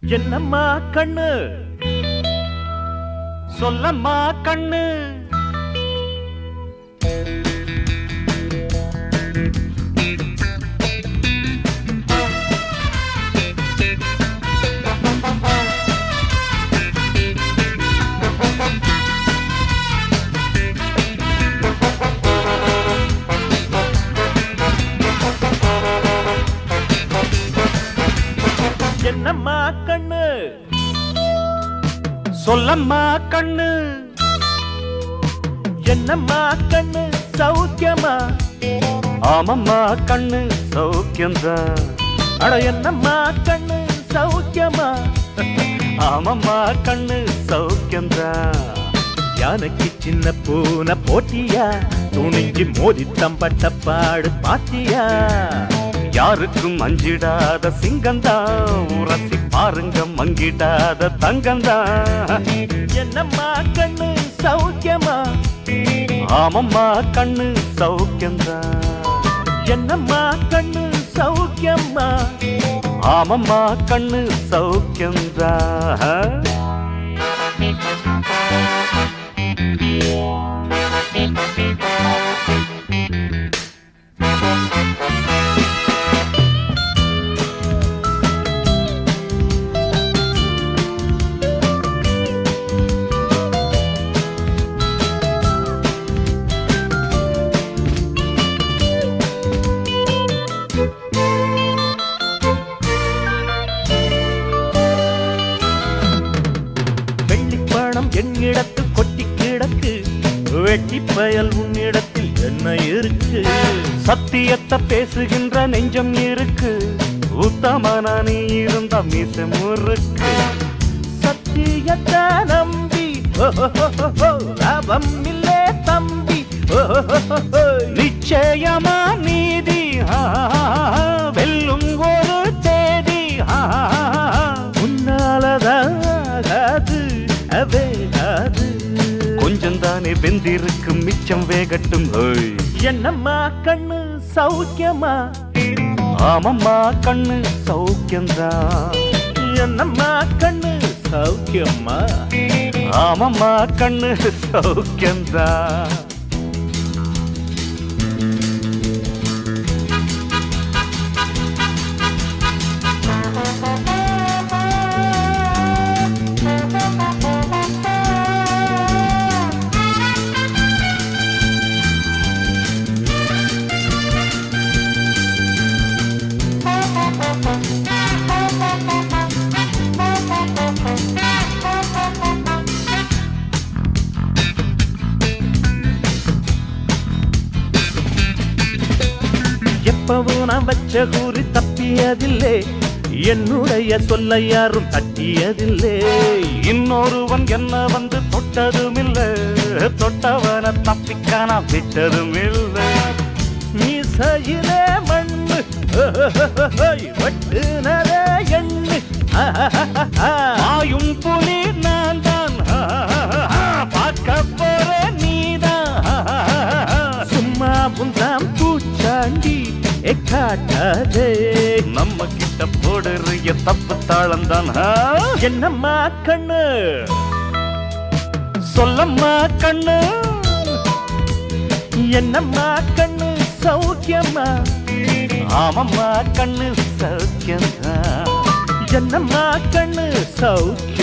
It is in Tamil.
என்னம்மா கண்ணு சொல்லம்மா கண்ணு என்னம்மா கண்ணு சொல்லம்மா கண்ணு என்னம்மா கண்ணு சௌக்கியமா ஆமம்மா கண்ணு சௌக்கியம்தான் அட என்னம்மா கண்ணு சௌக்கியமா ஆமம்மா கண்ணு சௌக்கியம்தான் யானைக்கு சின்ன பூனை போட்டியா துணிஞ்சு மோதி தம்பட்ட பாடு பாத்தியா யாருக்கும் அஞ்சிடாத சிங்கந்தான் உரசி பாருங்க மங்கிடாத தங்கந்தான் என்னம்மா கண்ணு சௌக்கியமா ஆமம்மா கண்ணு சௌக்கியந்தான் என்னம்மா கண்ணு சௌக்கியமா ஆமம்மா கண்ணு சௌக்கியந்தான் என்னிடத்து கொட்டி கிடக்கு வெட்டி பயல் உன்னிடத்தில் என்ன இருக்கு சத்தியத்தை பேசுகின்ற நெஞ்சம் இருக்கு உத்தமனா நீ இருந்த மீசம் இருக்கு சத்தியத்தை நம்பி லாபம் இல்லே தம்பி நிச்சயமா நீதி வெல்லும் ஒரு தேதி உன்னாலதாகாது வேகாது கொஞ்சம் தானே வெந்திருக்கு மிச்சம் வேகட்டும் என்னம்மா கண்ணு சௌக்கியமா ஆமம்மா கண்ணு சௌக்கியம்தான் என்னம்மா கண்ணு சௌக்கியமா ஆமம்மா கண்ணு சௌக்கியம்தான் எப்பவும் நான் வச்ச கூறி தப்பியதில்லை என்னுடைய சொல்ல யாரும் தட்டியதில்லை இன்னொருவன் என்ன வந்து தொட்டதும் இல்லை தொட்டவன தப்பிக்கான விட்டதும் இல்லை மீசையிலே மண்ணு வெட்டுனதே எண்ணு ஆயும் புலி நான் தான் பார்க்க போறேன் நீதான் சும்மா புந்தாம் பூச்சாண்டி காட்டாதே நம்ம கிட்ட போடுறிய தப்பு தாளந்தான் என்னம்மா கண்ணு சொல்லம்மா கண்ணு என்னம்மா கண்ணு சௌக்கியமா ஆமம்மா கண்ணு சௌக்கியமா என்னம்மா கண்ணு சௌக்கியம்